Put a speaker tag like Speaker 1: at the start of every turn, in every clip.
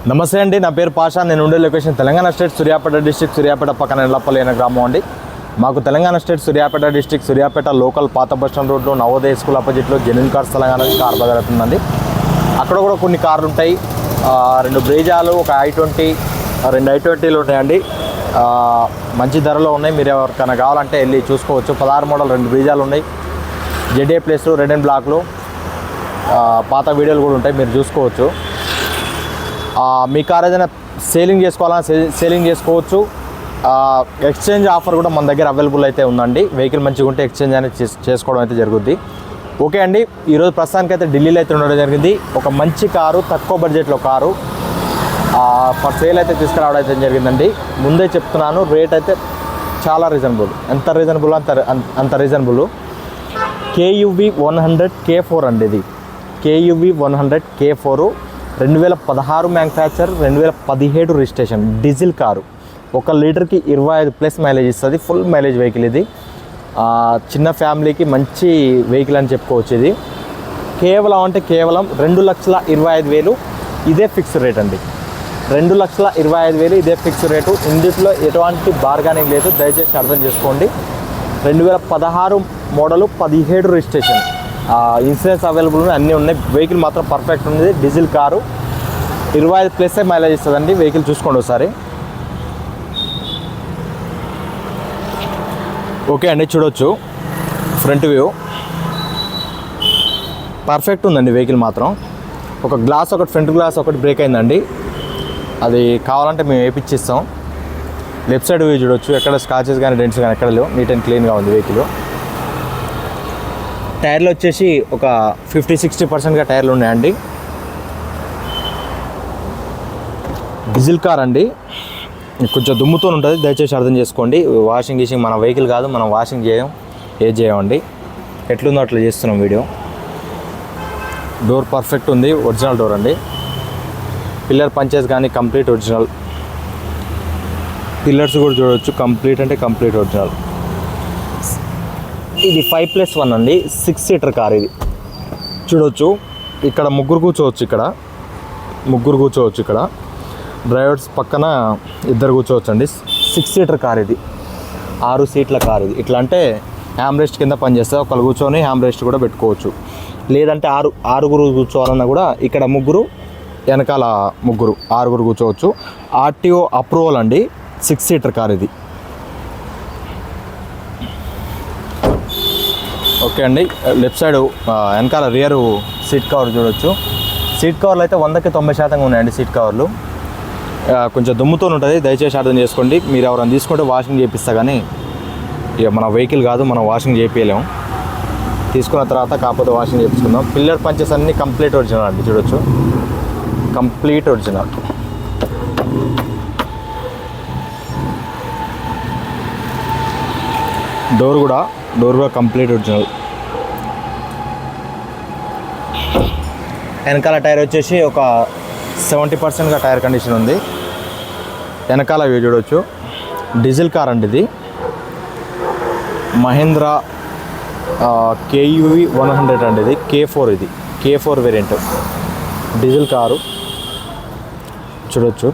Speaker 1: నమస్తే అండి, నా పేరు పాషా. నేను ఉండే location Telangana state Suryapet district, Suryapet పక్కన ఎల్లపల్లి అనే గ్రామం అండి. మాకు Telangana state Suryapet district, Suryapet local పాత బస్ స్టాండ్ రోడ్లో నవోదయ స్కూల్ అపోజిట్లో genuine cars Telangana car bazaar అవుతుందండి. అక్కడ కూడా కొన్ని కార్లు ఉంటాయి. 2 బ్రేజాలు, ఒక i20, 2 i20లు ఉంటాయండి. మంచి ధరలో ఉన్నాయి. మీరు ఎవరికైనా కావాలంటే వెళ్ళి చూసుకోవచ్చు. 16 మోడల్ 2 బ్రేజాలు ఉన్నాయి. జెడ్ఏ ప్లేస్లో రెడ్ అండ్ బ్లాక్లో పాత వీడియోలు కూడా ఉంటాయి, మీరు చూసుకోవచ్చు. మీ కార్ ఏదైనా సేలింగ్ చేసుకోవాలన్నా సేలింగ్ చేసుకోవచ్చు. ఎక్స్చేంజ్ ఆఫర్ కూడా మన దగ్గర అవైలబుల్ అయితే ఉందండి. వెహికల్ మంచిగా ఉంటే ఎక్స్చేంజ్ అనేది చేసుకోవడం అయితే జరుగుద్ది. ఓకే అండి, ఈరోజు ప్రస్తుతానికి అయితే ఢిల్లీలో అయితే ఉండడం జరిగింది. ఒక మంచి కారు, తక్కువ బడ్జెట్లో కారు ఫర్ సేల్ అయితే తీసుకురావడం అయితే జరిగిందండి. ముందే చెప్తున్నాను, రేట్ అయితే చాలా రీజనబుల్. ఎంత రీజనబుల్ అంత రీజనబుల్. KUV 100 K4 అండి. ఇది KUV 100 K4 2016 manufacture, 2017 registration, diesel car. 1 లీటర్కి 25+ మైలేజ్ ఇస్తుంది. ఫుల్ మైలేజ్ వెహికల్ ఇది. చిన్న ఫ్యామిలీకి మంచి వెహికల్ అని చెప్పుకోవచ్చు. ఇది కేవలం 2,25,000 ఇదే ఫిక్స్డ్ రేట్ అండి. 2,25,000 ఇదే ఫిక్స్డ్ రేటు. ఇందులో ఎటువంటి బార్గెనింగ్ లేదు, దయచేసి అర్థం చేసుకోండి. 2016 మోడలు, 17 రిజిస్ట్రేషన్, ఇన్సూరెన్స్ అవైలబుల్ ఉన్నాయి, అన్నీ ఉన్నాయి. వెహికల్ మాత్రం పర్ఫెక్ట్ ఉంది. డీజిల్ కారు, 25+ మైలేజ్ ఇస్తుందండి. వెహికల్ చూసుకోండి ఒకసారి. ఓకే అండి, చూడొచ్చు ఫ్రంట్ వ్యూ పర్ఫెక్ట్ ఉందండి. వెహికల్ మాత్రం ఒక గ్లాస్, ఒకటి ఫ్రంట్ గ్లాస్ ఒకటి బ్రేక్ అయిందండి. అది కావాలంటే మేము వేయించిస్తాం. లెఫ్ట్ సైడ్ వ్యూ చూడొచ్చు, ఎక్కడ స్క్రాచెస్ కానీ డెంట్స్ కానీ ఎక్కడ లేవు. నీట్ అండ్ క్లీన్గా ఉంది వెహికల్. టైర్లు వచ్చేసి ఒక 50-60%గా టైర్లు ఉన్నాయండి. డీజిల్ కార్ అండి, కొంచెం దుమ్ముతో ఉంటుంది, దయచేసి అర్థం చేసుకోండి. వాషింగ్ గీషింగ్ మన వెహికల్ కాదు, మనం వాషింగ్ చేయమండి. ఎట్లుందో అట్లా చేస్తున్నాం వీడియో. డోర్ పర్ఫెక్ట్ ఉంది, ఒరిజినల్ డోర్ అండి. పిల్లర్ పంచెస్ కానీ కంప్లీట్ ఒరిజినల్. పిల్లర్స్ కూడా చూడవచ్చు, కంప్లీట్ అంటే కంప్లీట్ ఒరిజినల్. ఇది 5+1 అండి, 6 సీటర్ కార్. ఇది చూడవచ్చు, ఇక్కడ ముగ్గురు కూర్చోవచ్చు. ఇక్కడ డ్రైవర్స్ పక్కన 2 కూర్చోవచ్చు అండి. 6 సీటర్ కార్ ఇది, 6 సీట్ల కార్ ఇది. ఇట్లా అంటే హ్యామ్ రెస్ట్ కింద పనిచేస్తుంది. ఒకళ్ళు కూర్చొని హ్యామ్ రెస్ట్ కూడా పెట్టుకోవచ్చు. లేదంటే 6 కూర్చోవాలన్నా కూడా ఇక్కడ ముగ్గురు, వెనకాల ముగ్గురు, 6 కూర్చోవచ్చు. RTO అప్రూవల్ అండి. 6 సీటర్ కార్ ఇది. ఓకే అండి, లెఫ్ట్ సైడ్ వెనకాల రియర్ సీట్ కవర్ చూడొచ్చు. సీట్ కవర్లు అయితే 100కి 90% ఉన్నాయండి. సీట్ కవర్లు కొంచెం దుమ్ముతో ఉంటుంది, దయచేసి అర్థం చేసుకోండి. మీరు ఎవరైనా తీసుకుంటే వాషింగ్ చేపిస్తా, కానీ ఇక మన వెహికల్ కాదు, మనం వాషింగ్ చేయించలేము. తీసుకున్న తర్వాత కాకపోతే వాషింగ్ చేయించుకుందాం. పిల్లర్ పంచెస్ అన్నీ కంప్లీట్ ఒరిజినల్ అండి. చూడొచ్చు, కంప్లీట్ ఒరిజినల్. డోర్ కూడా కంప్లీట్ ఒరిజినల్. వెనకాల టైర్ వచ్చేసి ఒక 70%గా టైర్ కండిషన్ ఉంది. వెనకాల వ్యూ చూడవచ్చు. డీజిల్ కార్ అండి ఇది. మహీంద్రా KUV 100 అండి. ఇది K4. ఇది K4 వేరియంట్ డీజిల్ కారు. చూడవచ్చు.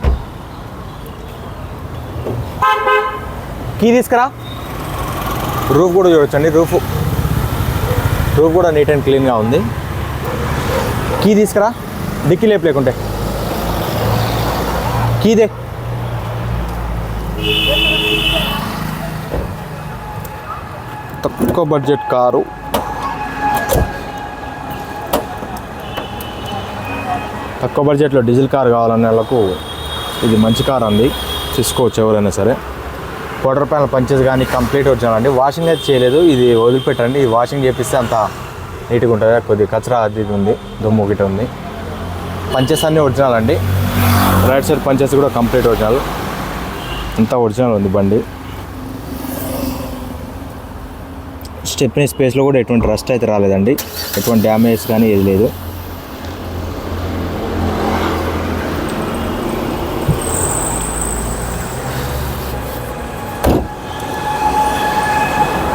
Speaker 1: కీ తీసుకురా. రూఫ్ కూడా చూడొచ్చండి. రూఫ్ కూడా నీట్ అండ్ క్లీన్గా ఉంది. కీ తీసుకురా. డిక్కీ లేకుంటే కీదే. తక్కువ బడ్జెట్ కారు, తక్కువ బడ్జెట్లో డీజిల్ కారు కావాలనే వాళ్ళకు ఇది మంచి కార్ అండి. తీసుకోవచ్చు ఎవరైనా సరే. క్వార్టర్ ప్యానల్ పంచెస్ కానీ కంప్లీట్ ఒరిజినల్ అండి. వాషింగ్ అయితే చేయలేదు, ఇది వదిలిపెట్టండి. ఇది వాషింగ్ చేపిస్తే అంత నీట్గా ఉంటుంది. కొద్దిగా కచరా అది ఉంది, దుమ్ము ఒకటి ఉంది. పంచెస్ అన్నీ ఒరిజినల్ అండి. రైట్ సైడ్ పంచెస్ కూడా కంప్లీట్ ఒరిజినల్. అంతా ఒరిజినల్ ఉంది బండి. స్టెప్నీ స్పేస్లో కూడా ఎటువంటి రస్ట్ అయితే రాలేదండి, ఎటువంటి డ్యామేజ్ కానీ ఏది లేదు.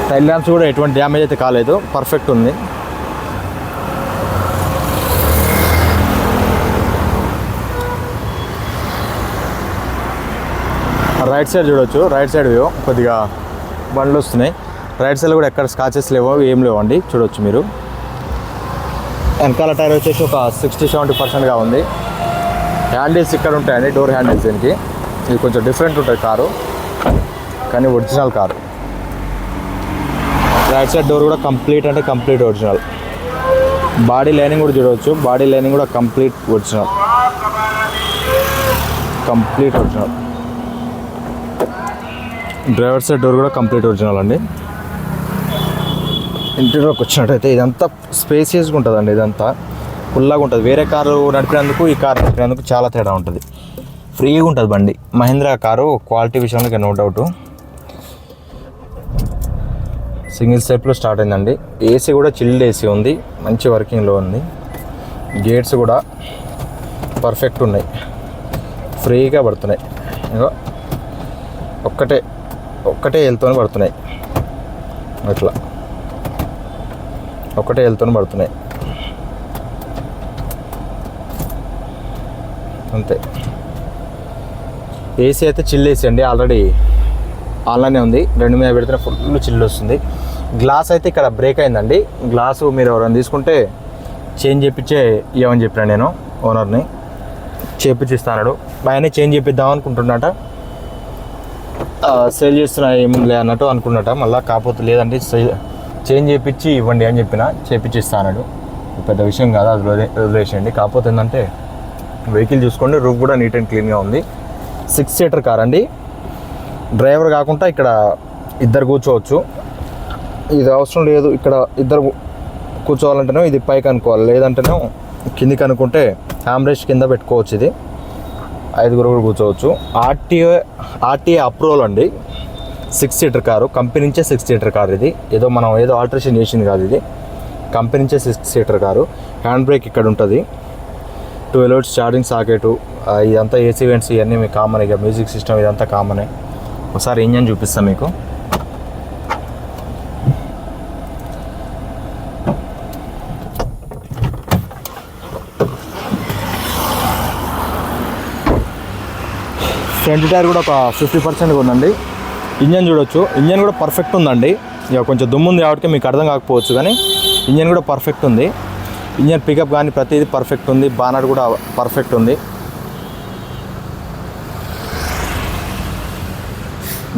Speaker 1: టైల్ ల్యాంప్స్ కూడా ఎటువంటి డ్యామేజ్ అయితే కాలేదు, పర్ఫెక్ట్ ఉంది. రైట్ సైడ్ చూడొచ్చు, రైట్ సైడ్ వ్యూ కొద్దిగా బండ్లు వస్తున్నాయి. రైట్ సైడ్ కూడా ఎక్కడ స్కాచెస్ లేవో ఏం లేవండి, చూడొచ్చు మీరు. వెనకాల టైర్ వచ్చేసి ఒక 60-70%గా ఉంది. హ్యాండిల్స్ ఇక్కడ ఉంటాయండి, డోర్ హ్యాండిల్స్. దీనికి ఇది కొంచెం డిఫరెంట్ ఉంటుంది కారు, కానీ original car. Right side door కూడా కంప్లీట్ అంటే కంప్లీట్ ఒరిజినల్. బాడీ లైనింగ్ కూడా చూడవచ్చు, బాడీ లైనింగ్ కూడా complete original. Driver side door కూడా కంప్లీట్ ఒరిజినల్ అండి. ఇంటీరియర్కి వచ్చినట్టయితే ఇదంతా స్పేసియస్గా ఉంటుందండి, ఇదంతా ఫుల్లాగా ఉంటుంది. వేరే కారు నడిపినందుకు ఈ కారు నడిపినందుకు చాలా తేడా ఉంటుంది. ఫ్రీగా ఉంటుంది బండి. మహీంద్రా కారు క్వాలిటీ విషయంలో నో డౌట్. సింగిల్ స్టెప్లో స్టార్ట్ అయిందండి. ఏసీ కూడా చిల్డ్ ఏసీ ఉంది, మంచి వర్కింగ్లో ఉంది. గేట్స్ కూడా పర్ఫెక్ట్ ఉన్నాయి, ఫ్రీగా పడుతున్నాయి. ఇగో ఒక్కటే వెళ్తూనే పడుతున్నాయి, అట్లా ఒకటే వెళ్తూనే పడుతున్నాయి అంతే. ఏసీ అయితే చిల్ ఏసీ అండి, ఆల్రెడీ ఆన్లైనే ఉంది. 2 మీద పెడితే ఫుల్ చిల్లు వస్తుంది. గ్లాస్ అయితే ఇక్కడ బ్రేక్ అయిందండి. గ్లాసు మీరు ఎవరైనా తీసుకుంటే చేంజ్ చేయించే ఇవ్వమని చెప్పినా నేను ఓనర్ని. చేయించిస్తాడు. ఆయనే చేంజ్ చేపిద్దాం అనుకుంటున్నట, సేల్ చేస్తున్నా ఏముంది అన్నట్టు అనుకున్నట. మళ్ళీ కాకపోతే లేదండి చేంజ్ చేయించి ఇవ్వండి అని చెప్పిన, చేయించిస్తాడు. పెద్ద విషయం కాదు, అది వదిలేసేయండి. కాకపోతే ఏంటంటే వెహికల్ చూసుకోండి, రూఫ్ కూడా నీట్ అండ్ క్లీన్గా ఉంది. 6 సీటర్ కార్ అండి. డ్రైవర్ కాకుండా ఇక్కడ ఇద్దరు కూర్చోవచ్చు. ఇది అవసరం లేదు, ఇక్కడ ఇద్దరు కూర్చోవాలంటేనే ఇది పైకి అనుకోవాలి, లేదంటేనే కిందికి అనుకుంటే హ్యాంబ్రెస్ట్ కింద పెట్టుకోవచ్చు. ఇది 5 కూడా కూర్చోవచ్చు. ఆర్టీఏ అప్రూవల్ అండి. 6 సీటర్ కారు, కంపెనీ నుంచే 6 సీటర్ కారు. ఇది ఏదో ఆల్టరేషన్ చేసింది కాదు, ఇది కంపెనీ నుంచే 6 సీటర్ కారు. హ్యాండ్ బ్రేక్ ఇక్కడ ఉంటుంది. 12 volts ఛార్జింగ్ సాకెట్, ఇదంతా ఏసీ వెంట్స్ ఇవన్నీ మీకు కామన్. ఇక మ్యూజిక్ సిస్టమ్ ఇదంతా కామనే. ఒకసారి ఇంజన్ చూపిస్తాను మీకు. ఫ్రంట్ టైర్ కూడా ఒక 50% ఉందండి. ఇంజన్ చూడొచ్చు, ఇంజన్ కూడా పర్ఫెక్ట్ ఉందండి. ఇక కొంచెం దుమ్ము ఉంది కాబట్టి మీకు అర్థం కాకపోవచ్చు, కానీ ఇంజన్ కూడా పర్ఫెక్ట్ ఉంది. ఇంజన్ పికప్ కానీ ప్రతిదీ పర్ఫెక్ట్ ఉంది. బానట్ కూడా పర్ఫెక్ట్ ఉంది.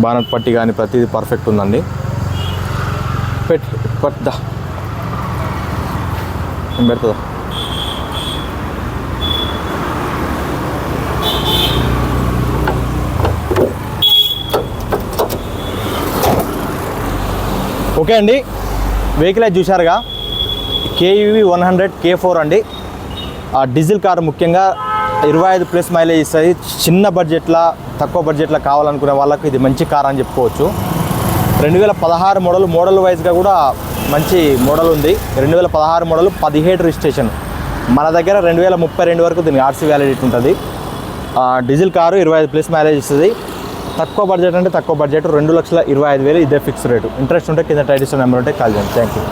Speaker 1: బానట్ పట్టి కానీ ప్రతిదీ పర్ఫెక్ట్ ఉందండి. పెడతా ఓకే అండి. వెహికల్ అయితే చూశారుగా, KUV 100 K4 అండి. ఆ డీజిల్ కారు ముఖ్యంగా 25+ మైలేజ్ ఇస్తుంది. చిన్న బడ్జెట్లో, తక్కువ బడ్జెట్లో కావాలనుకునే వాళ్ళకు ఇది మంచి కార్ అని చెప్పుకోవచ్చు. 2016 మోడల్ వైజ్గా కూడా మంచి మోడల్ ఉంది. 2016 మోడల్, 17 రిజిస్ట్రేషన్. మన దగ్గర 2032 వరకు దీనికి RC వ్యాలిడిటీ ఉంటుంది. డీజిల్ కారు 25+ మైలేజ్ ఇస్తుంది. తక్కువ బడ్జెట్ అంటే తక్కువ బడ్జెట్, 2,25,000 ఇదే ఫిక్స్ రేటు. ఇంట్రెస్ట్ ఉంటే కింద టైటిల్ నెంబర్ ఉంటే కాల్ చేయండి. Thank you.